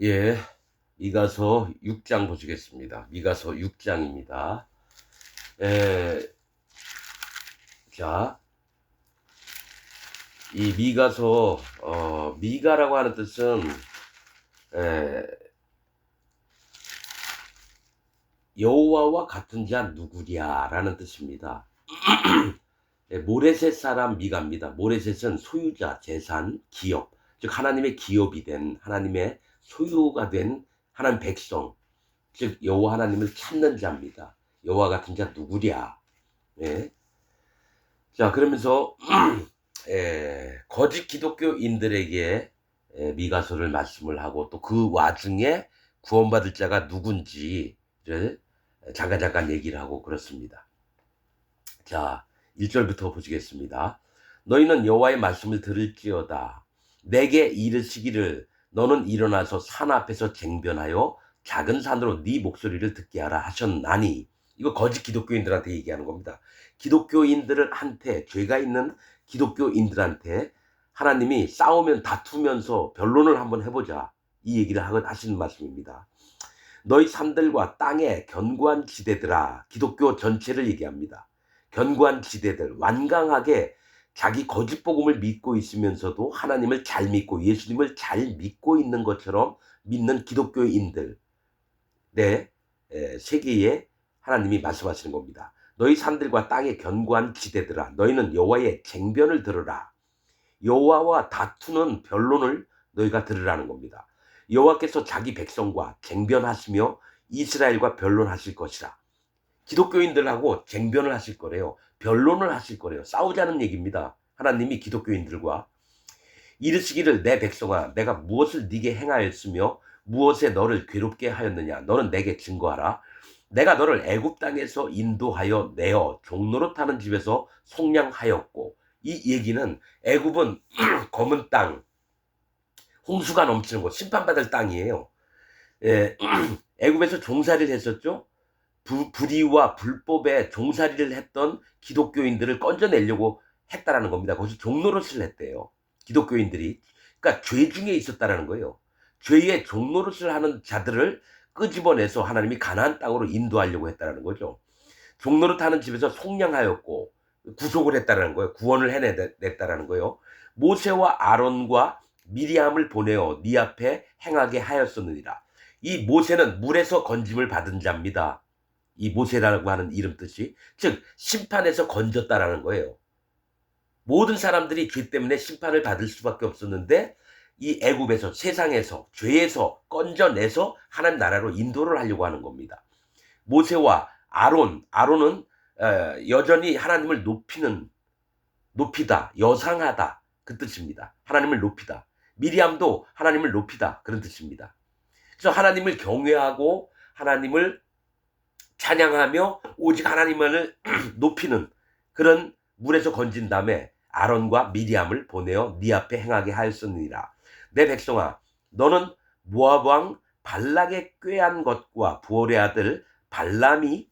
예, 미가서 6장 보시겠습니다. 미가서 6장입니다. 자, 이 미가서, 미가라고 하는 뜻은, 에, 여호와와 같은 자 누구랴라는 뜻입니다. 모레셋 사람 미가입니다. 모레셋은 소유자, 재산, 기업, 즉 하나님의 기업이 된, 하나님의 소유가 된 하나님 백성, 즉 여호와 하나님을 찾는 자입니다. 여호와 같은 자 누구랴. 예. 자, 그러면서 거짓 기독교인들에게 미가서를 말씀을 하고 또 그 와중에 구원받을 자가 누군지를 잠깐 얘기를 하고 그렇습니다. 자, 1절부터 보시겠습니다. 너희는 여호와의 말씀을 들을지어다. 내게 이르시기를 너는 일어나서 산 앞에서 쟁변하여 작은 산으로 네 목소리를 듣게 하라 하셨나니, 이거 거짓 기독교인들한테 얘기하는 겁니다. 기독교인들한테, 죄가 있는 기독교인들한테 하나님이 싸우면 다투면서 변론을 한번 해보자, 이 얘기를 하시는 말씀입니다. 너희 산들과 땅의 견고한 지대들아, 기독교 전체를 얘기합니다. 견고한 지대들, 완강하게 자기 거짓 복음을 믿고 있으면서도 하나님을 잘 믿고 예수님을 잘 믿고 있는 것처럼 믿는 기독교인들, 네, 세계에 하나님이 말씀하시는 겁니다. 너희 산들과 땅의 견고한 지대들아, 너희는 여호와의 쟁변을 들으라. 여호와와 다투는 변론을 너희가 들으라는 겁니다. 여호와께서 자기 백성과 쟁변하시며 이스라엘과 변론하실 것이라. 기독교인들하고 쟁변을 하실 거래요. 변론을 하실 거래요. 싸우자는 얘기입니다. 하나님이 기독교인들과 이르시기를 내 백성아, 내가 무엇을 네게 행하였으며 무엇에 너를 괴롭게 하였느냐. 너는 내게 증거하라. 내가 너를 애굽 땅에서 인도하여 내어 종노릇하는 집에서 속량하였고, 이 얘기는 애굽은 검은 땅, 홍수가 넘치는 곳, 심판받을 땅이에요. 애굽에서 종살이를 했었죠. 불의와 불법에 종살이를 했던 기독교인들을 건져내려고 했다라는 겁니다. 거기서 종노릇을 했대요. 기독교인들이. 그러니까 죄 중에 있었다라는 거예요. 죄의 종노릇을 하는 자들을 끄집어내서 하나님이 가나안 땅으로 인도하려고 했다라는 거죠. 종노릇하는 집에서 속량하였고 구속을 했다라는 거예요. 구원을 해냈다라는 거예요. 모세와 아론과 미리암을 보내어 네 앞에 행하게 하였었느니라. 이 모세는 물에서 건짐을 받은 자입니다. 이 모세라고 하는 이름 뜻이, 즉 심판에서 건졌다라는 거예요. 모든 사람들이 죄 때문에 심판을 받을 수밖에 없었는데 이 애굽에서, 세상에서, 죄에서 건져내서 하나님 나라로 인도를 하려고 하는 겁니다. 모세와 아론은 여전히 하나님을 높이다, 여상하다, 그 뜻입니다. 하나님을 높이다. 미리암도 하나님을 높이다, 그런 뜻입니다. 그래서 하나님을 경외하고 하나님을 찬양하며 오직 하나님만을 높이는 그런 물에서 건진 다음에 아론과 미리암을 보내어 네 앞에 행하게 하였으니라. 내 백성아, 너는 모압 왕 발락의 꾀한 것과 부올의 아들 발람이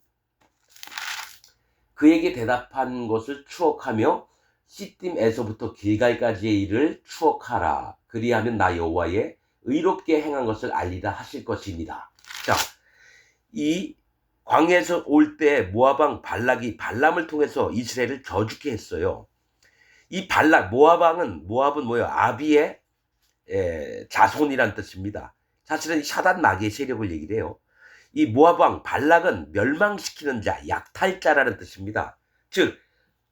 그에게 대답한 것을 추억하며 시딤에서부터 길갈까지의 일을 추억하라. 그리하면 나 여호와의 의롭게 행한 것을 알리라 하실 것입니다. 자, 이 광야에서 올 때 모압 왕 발락이 발람을 통해서 이스라엘을 저주케 했어요. 이 모압은 뭐예요? 아비의 자손이란 뜻입니다. 사실은 사단 마귀의 세력을 얘기를 해요. 이 모압 왕 발락은 멸망시키는 자, 약탈자라는 뜻입니다. 즉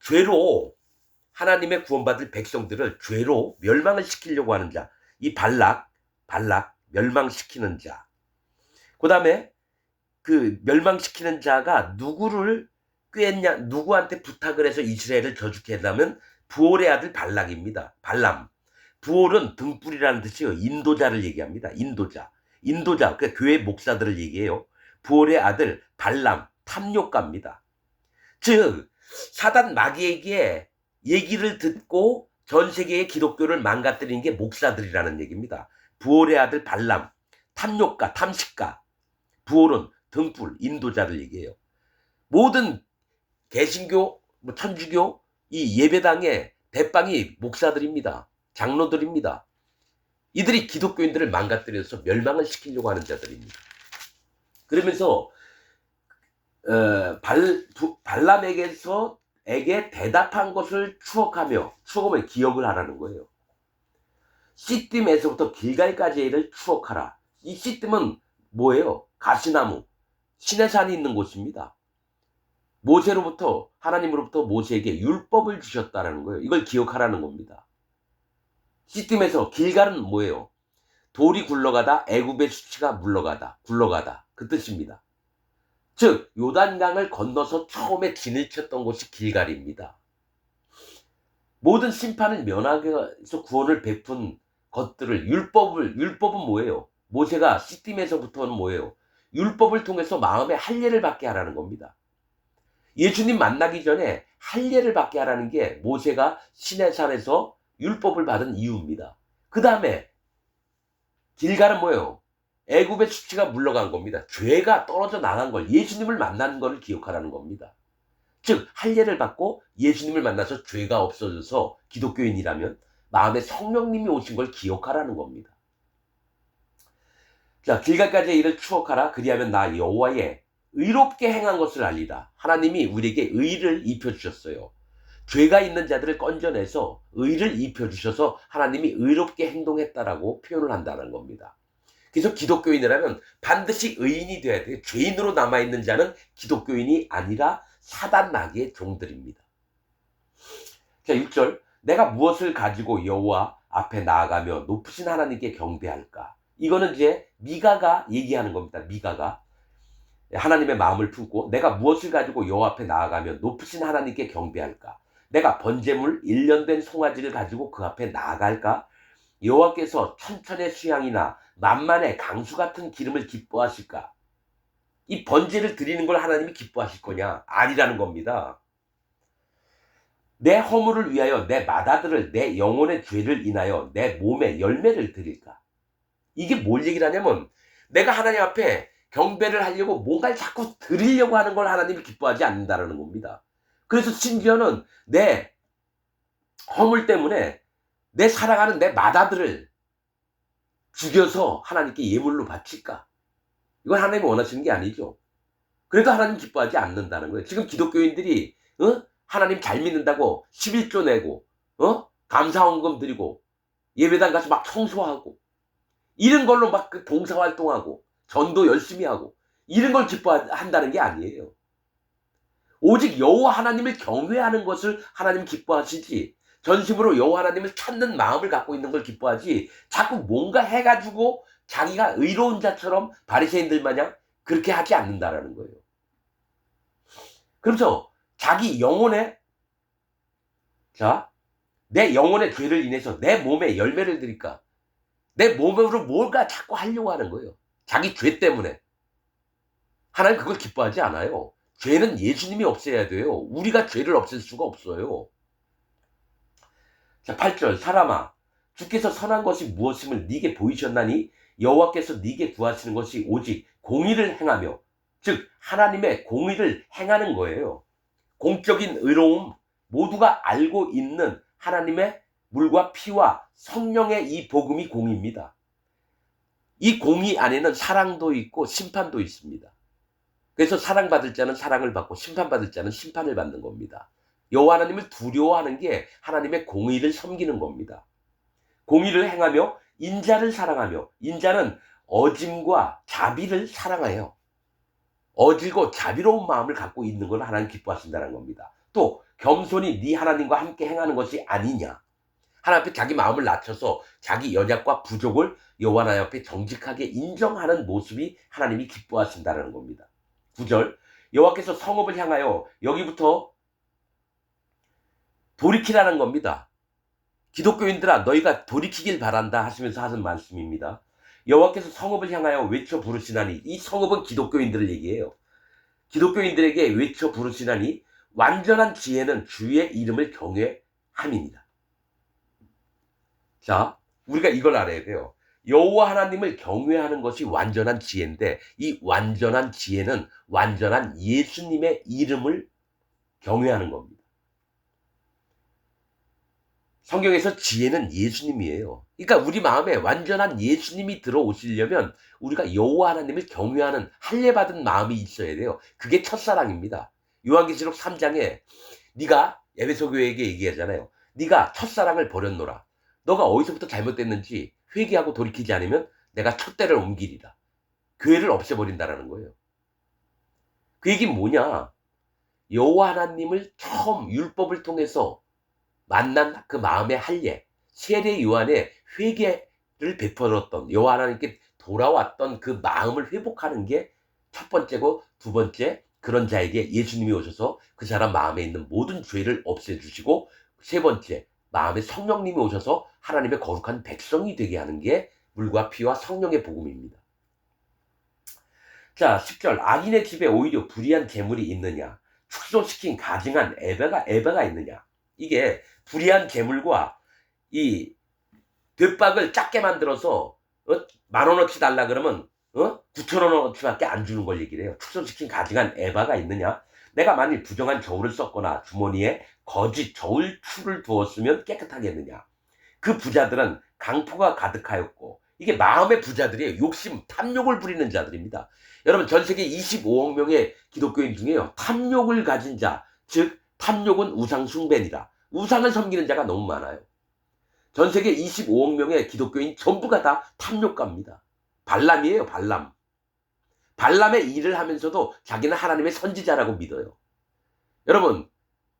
죄로 하나님의 구원받을 백성들을 죄로 멸망을 시키려고 하는 자, 이 발락 멸망시키는 자. 그 다음에 그 멸망시키는 자가 누구를 꾀했냐, 누구한테 부탁을 해서 이스라엘을 저주케 했냐면 부올의 아들 발락입니다. 발람. 부올은 등불이라는 뜻이요. 인도자를 얘기합니다. 인도자, 그러니까 교회 목사들을 얘기해요. 부올의 아들 발람, 탐욕가입니다. 즉 사단 마귀에게 얘기를 듣고 전 세계의 기독교를 망가뜨리는 게 목사들이라는 얘기입니다. 부올의 아들 발람, 탐욕가, 탐식가. 부올은 등불, 인도자를 얘기해요. 모든 개신교, 천주교, 이 예배당의 대빵이 목사들입니다. 장로들입니다. 이들이 기독교인들을 망가뜨려서 멸망을 시키려고 하는 자들입니다. 그러면서 발람에게 대답한 것을 추억하면 기억을 하라는 거예요. 시딤에서부터 길갈까지의 일을 추억하라. 이 시딤은 뭐예요? 가시나무, 시내산이 있는 곳입니다. 하나님으로부터 모세에게 율법을 주셨다는 거예요. 이걸 기억하라는 겁니다. 시딤에서 길갈은 뭐예요? 돌이 굴러가다, 애굽의 수치가 굴러가다 그 뜻입니다. 즉 요단강을 건너서 처음에 진을 쳤던 곳이 길갈입니다. 모든 심판을 면하게 해서 구원을 베푼 것들을 율법은 뭐예요? 모세가 시딤에서부터는 뭐예요? 율법을 통해서 마음의 할례를 받게 하라는 겁니다. 예수님 만나기 전에 할례를 받게 하라는 게 모세가 시내산에서 율법을 받은 이유입니다. 그 다음에 길갈은 뭐예요? 애굽의 수치가 물러간 겁니다. 죄가 떨어져 나간 걸, 예수님을 만나는 걸 기억하라는 겁니다. 즉 할례를 받고 예수님을 만나서 죄가 없어져서 기독교인이라면 마음에 성령님이 오신 걸 기억하라는 겁니다. 자, 길갈까지의 일을 추억하라. 그리하면 나 여호와의 의롭게 행한 것을 알리라. 하나님이 우리에게 의를 입혀주셨어요. 죄가 있는 자들을 건져내서 의를 입혀주셔서 하나님이 의롭게 행동했다라고 표현을 한다는 겁니다. 그래서 기독교인이라면 반드시 의인이 돼야 돼요. 죄인으로 남아있는 자는 기독교인이 아니라 사단 마귀의 종들입니다. 자, 6절. 내가 무엇을 가지고 여호와 앞에 나아가며 높으신 하나님께 경배할까? 이거는 이제 미가가 얘기하는 겁니다. 미가가 하나님의 마음을 품고 내가 무엇을 가지고 여호와 앞에 나아가며 높으신 하나님께 경배할까? 내가 번제물 1년 된 송아지를 가지고 그 앞에 나아갈까? 여호와께서 천천의 수양이나 만만의 강수 같은 기름을 기뻐하실까? 이 번제를 드리는 걸 하나님이 기뻐하실 거냐? 아니라는 겁니다. 내 허물을 위하여 내 맏아들을 내 영혼의 죄를 인하여 내 몸에 열매를 드릴까? 이게 뭘 얘기를 하냐면 내가 하나님 앞에 경배를 하려고 뭔가를 자꾸 드리려고 하는 걸 하나님이 기뻐하지 않는다는 겁니다. 그래서 심지어는 내 허물 때문에 내 사랑하는 내 맏아들을 죽여서 하나님께 예물로 바칠까? 이건 하나님이 원하시는 게 아니죠. 그래도 하나님 기뻐하지 않는다는 거예요. 지금 기독교인들이 하나님 잘 믿는다고 11조 내고 감사헌금 드리고 예배당 가서 막 청소하고 이런 걸로 막 그 봉사활동하고 전도 열심히 하고 이런 걸 기뻐한다는 게 아니에요. 오직 여호와 하나님을 경외하는 것을 하나님 기뻐하시지 전심으로 여호와 하나님을 찾는 마음을 갖고 있는 걸 기뻐하지 자꾸 뭔가 해가지고 자기가 의로운 자처럼 바리새인들 마냥 그렇게 하지 않는다라는 거예요. 그래서 자기 영혼에 내 영혼의 죄를 인해서 내 몸에 열매를 드릴까? 내 몸으로 뭔가 자꾸 하려고 하는 거예요. 자기 죄 때문에. 하나님 그걸 기뻐하지 않아요. 죄는 예수님이 없애야 돼요. 우리가 죄를 없앨 수가 없어요. 자, 8절. 사람아, 주께서 선한 것이 무엇임을 네게 보이셨나니 여호와께서 네게 구하시는 것이 오직 공의를 행하며, 즉 하나님의 공의를 행하는 거예요. 공적인 의로움, 모두가 알고 있는 하나님의 물과 피와 성령의 이 복음이 공의입니다. 이 공의 안에는 사랑도 있고 심판도 있습니다. 그래서 사랑받을 자는 사랑을 받고 심판받을 자는 심판을 받는 겁니다. 여호와 하나님을 두려워하는 게 하나님의 공의를 섬기는 겁니다. 공의를 행하며 인자를 사랑하며, 인자는 어짐과 자비를 사랑해요. 어질고 자비로운 마음을 갖고 있는 걸 하나님 기뻐하신다는 겁니다. 또 겸손히 네 하나님과 함께 행하는 것이 아니냐. 하나님 앞에 자기 마음을 낮춰서 자기 연약과 부족을 여호와 하나님 앞에 정직하게 인정하는 모습이 하나님이 기뻐하신다는 겁니다. 9절. 여호와께서 성읍을 향하여, 여기부터 돌이키라는 겁니다. 기독교인들아 너희가 돌이키길 바란다 하시면서 하는 말씀입니다. 여호와께서 성읍을 향하여 외쳐 부르시나니, 이 성읍은 기독교인들을 얘기해요. 기독교인들에게 외쳐 부르시나니 완전한 지혜는 주의 이름을 경외함이니라. 자, 우리가 이걸 알아야 돼요. 여호와 하나님을 경외하는 것이 완전한 지혜인데, 이 완전한 지혜는 완전한 예수님의 이름을 경외하는 겁니다. 성경에서 지혜는 예수님이에요. 그러니까 우리 마음에 완전한 예수님이 들어오시려면 우리가 여호와 하나님을 경외하는 할례받은 마음이 있어야 돼요. 그게 첫사랑입니다. 요한계시록 3장에 네가 에베소 교회에게 얘기하잖아요. 네가 첫사랑을 버렸노라. 너가 어디서부터 잘못됐는지 회개하고 돌이키지 않으면 내가 촛대를 옮기리라. 교회를 없애버린다라는 거예요. 그 얘기는 뭐냐? 여호와 하나님을 처음 율법을 통해서 만난 그 마음의 할례, 세례 요한의 회개를 베풀었던 여호와 하나님께 돌아왔던 그 마음을 회복하는 게 첫 번째고, 두 번째, 그런 자에게 예수님이 오셔서 그 사람 마음에 있는 모든 죄를 없애주시고, 세 번째, 마음에 성령님이 오셔서 하나님의 거룩한 백성이 되게 하는 게 물과 피와 성령의 복음입니다. 자, 10절. 악인의 집에 오히려 불의한 재물이 있느냐? 축소시킨 가증한 에바가 있느냐? 이게 불의한 재물과 이 돛박을 작게 만들어서 10,000원어치 달라 그러면 9,000원어치밖에 안 주는 걸 얘기를 해요. 축소시킨 가증한 에바가 있느냐? 내가 만일 부정한 저울을 썼거나 주머니에 거짓 저울추를 두었으면 깨끗하겠느냐? 그 부자들은 강포가 가득하였고, 이게 마음의 부자들이에요. 욕심, 탐욕을 부리는 자들입니다. 여러분, 전 세계 25억 명의 기독교인 중에요, 탐욕을 가진 자, 즉 탐욕은 우상 숭배니라. 우상을 섬기는 자가 너무 많아요. 전 세계 25억 명의 기독교인 전부가 다 탐욕가입니다. 발람이에요, 발람. 발람의 일을 하면서도 자기는 하나님의 선지자라고 믿어요. 여러분,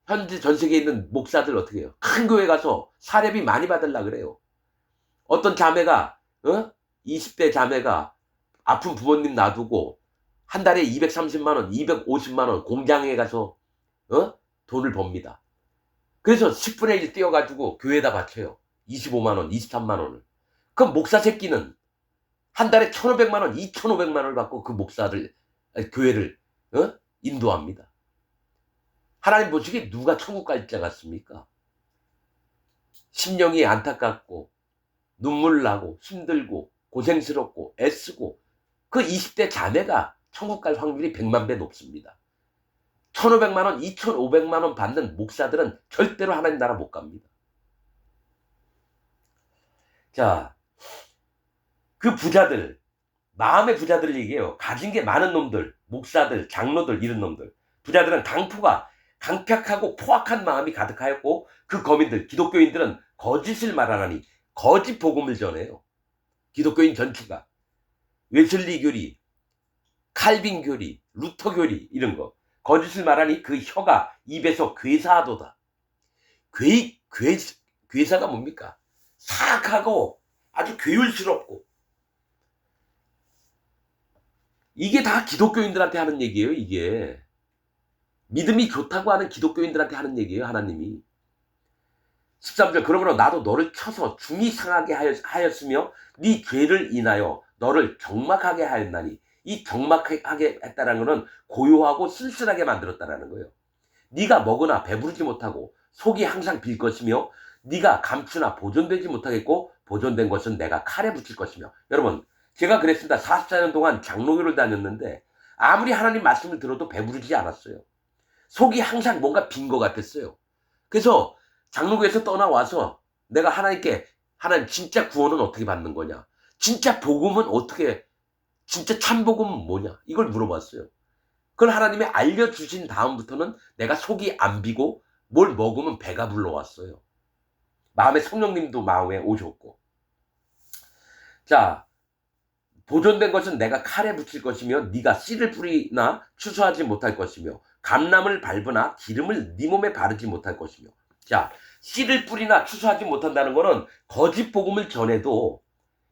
현재 전 세계에 있는 목사들 어떻게 해요? 큰 교회 가서 사례비 많이 받으려고 그래요. 어떤 자매가 20대 자매가 아픈 부모님 놔두고 한 달에 230만 원, 250만 원 공장에 가서 돈을 법니다. 그래서 10분의 1 띄어가지고 교회에다 바쳐요. 25만 원, 23만 원을. 그럼 목사 새끼는 한 달에 1,500만 원, 2,500만 원을 받고 그 교회를 인도합니다. 하나님 보시기에 누가 천국 갈 자 같습니까? 심령이 안타깝고 눈물 나고 힘들고 고생스럽고 애쓰고 그 20대 자매가 천국 갈 확률이 100만 배 높습니다. 1,500만 원, 2,500만 원 받는 목사들은 절대로 하나님 나라 못 갑니다. 자, 그 부자들, 마음의 부자들 얘기해요. 가진 게 많은 놈들, 목사들, 장로들, 이런 놈들. 부자들은 강팍하고 포악한 마음이 가득하였고, 그 거민들, 기독교인들은 거짓을 말하나니 거짓 복음을 전해요. 기독교인 전체가 웨슬리 교리, 칼빈 교리, 루터 교리, 이런 거 거짓을 말하니 그 혀가 입에서 괴사하도다. 괴사가 뭡니까? 사악하고 아주 괴율스럽고, 이게 다 기독교인들한테 하는 얘기예요. 이게 믿음이 좋다고 하는 기독교인들한테 하는 얘기예요. 하나님이 13절. 그러므로 나도 너를 쳐서 중히 상하게 하였으며 네 죄를 인하여 너를 경막하게 하였나니, 이 경막하게 했다는 것은 고요하고 쓸쓸하게 만들었다는 거예요. 네가 먹으나 배부르지 못하고 속이 항상 빌 것이며 네가 감추나 보존되지 못하겠고 보존된 것은 내가 칼에 붙일 것이며. 여러분, 제가 그랬습니다. 44년 동안 장로교를 다녔는데 아무리 하나님 말씀을 들어도 배부르지 않았어요. 속이 항상 뭔가 빈 것 같았어요. 그래서 장로교에서 떠나와서 내가 하나님께, 하나님 진짜 구원은 어떻게 받는 거냐, 진짜 복음은 어떻게, 진짜 참복음은 뭐냐, 이걸 물어봤어요. 그걸 하나님이 알려주신 다음부터는 내가 속이 안 비고 뭘 먹으면 배가 불러왔어요. 마음에 성령님도 마음에 오셨고. 자, 보존된 것은 내가 칼에 붙일 것이며 네가 씨를 뿌리나 추수하지 못할 것이며 감람을 밟으나 기름을 네 몸에 바르지 못할 것이며. 자, 씨를 뿌리나 추수하지 못한다는 것은 거짓 복음을 전해도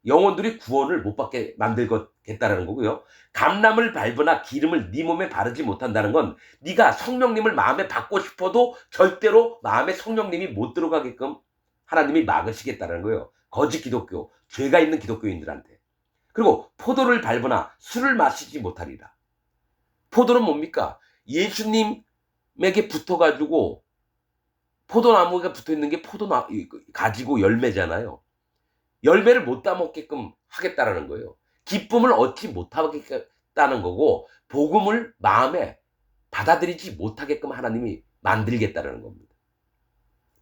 영혼들이 구원을 못 받게 만들겠다라는 거고요. 감람을 밟으나 기름을 네 몸에 바르지 못한다는 건 네가 성령님을 마음에 받고 싶어도 절대로 마음에 성령님이 못 들어가게끔 하나님이 막으시겠다는 거예요. 거짓 기독교, 죄가 있는 기독교인들한테. 그리고 포도를 밟으나 술을 마시지 못하리라. 포도는 뭡니까? 예수님에게 붙어가지고 포도나무가 붙어있는 게 가지고 열매잖아요. 열매를 못 따먹게끔 하겠다라는 거예요. 기쁨을 얻지 못하겠다는 거고, 복음을 마음에 받아들이지 못하게끔 하나님이 만들겠다라는 겁니다.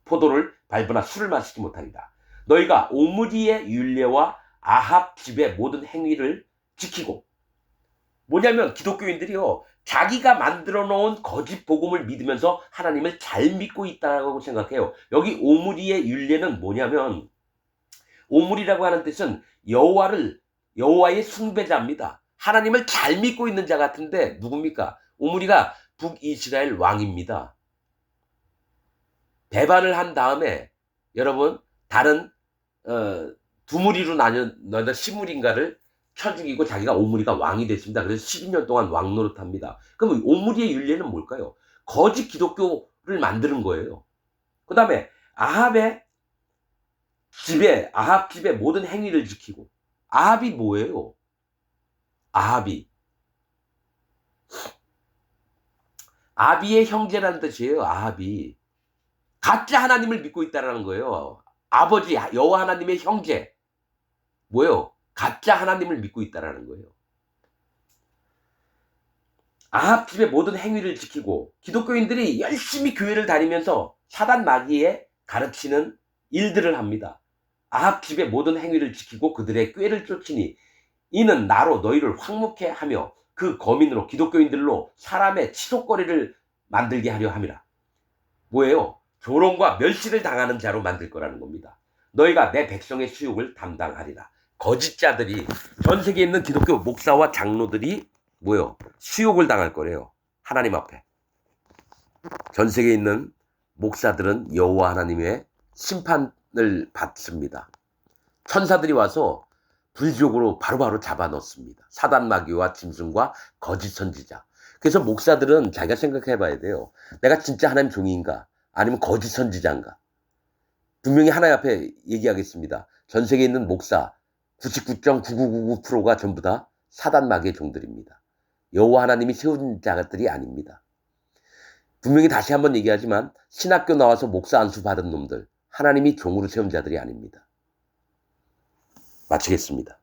포도를 밟으나 술을 마시지 못하리라. 너희가 오므리의 율례와 아합 집의 모든 행위를 지키고, 뭐냐면 기독교인들이요, 자기가 만들어 놓은 거짓 복음을 믿으면서 하나님을 잘 믿고 있다고 생각해요. 여기 오므리의 율례는 뭐냐면, 오므리라고 하는 뜻은 여호와의 숭배자입니다. 하나님을 잘 믿고 있는 자 같은데 누굽니까? 오므리가 북이스라엘 왕입니다. 배반을 한 다음에 여러분 다른 두 무리로 나눠 시무리인가를 쳐 죽이고 자기가 오므리가 왕이 됐습니다. 그래서 12년 동안 왕 노릇합니다. 그럼 오므리의 율례는 뭘까요? 거짓 기독교를 만드는 거예요. 그 다음에 아합 집의 모든 행위를 지키고. 아합이 뭐예요? 아비의 형제라는 뜻이에요. 아합이 가짜 하나님을 믿고 있다라는 거예요. 아버지 여호와 하나님의 형제 뭐예요? 가짜 하나님을 믿고 있다라는 거예요. 아합 집의 모든 행위를 지키고. 기독교인들이 열심히 교회를 다니면서 사단 마귀에 가르치는 일들을 합니다. 아합 집의 모든 행위를 지키고 그들의 꾀를 쫓으니 이는 나로 너희를 황무케 하며 그 거민으로 기독교인들로 사람의 치솟거리를 만들게 하려 함이라. 뭐예요? 조롱과 멸시를 당하는 자로 만들 거라는 겁니다. 너희가 내 백성의 수욕을 담당하리라. 거짓자들이, 전 세계에 있는 기독교 목사와 장로들이 뭐예요? 수욕을 당할 거래요. 하나님 앞에. 전 세계에 있는 목사들은 여호와 하나님의 심판을 받습니다. 천사들이 와서 불지옥으로 바로바로 잡아넣습니다. 사단 마귀와 짐승과 거짓 선지자. 그래서 목사들은 자기가 생각해 봐야 돼요. 내가 진짜 하나님 종인가? 아니면 거짓 선지자인가? 분명히 하나님 앞에 얘기하겠습니다. 전 세계에 있는 목사 99.9999%가 전부 다 사단 마귀의 종들입니다. 여호와 하나님이 세운 자들이 아닙니다. 분명히 다시 한번 얘기하지만 신학교 나와서 목사 안수 받은 놈들, 하나님이 종으로 세운 자들이 아닙니다. 마치겠습니다.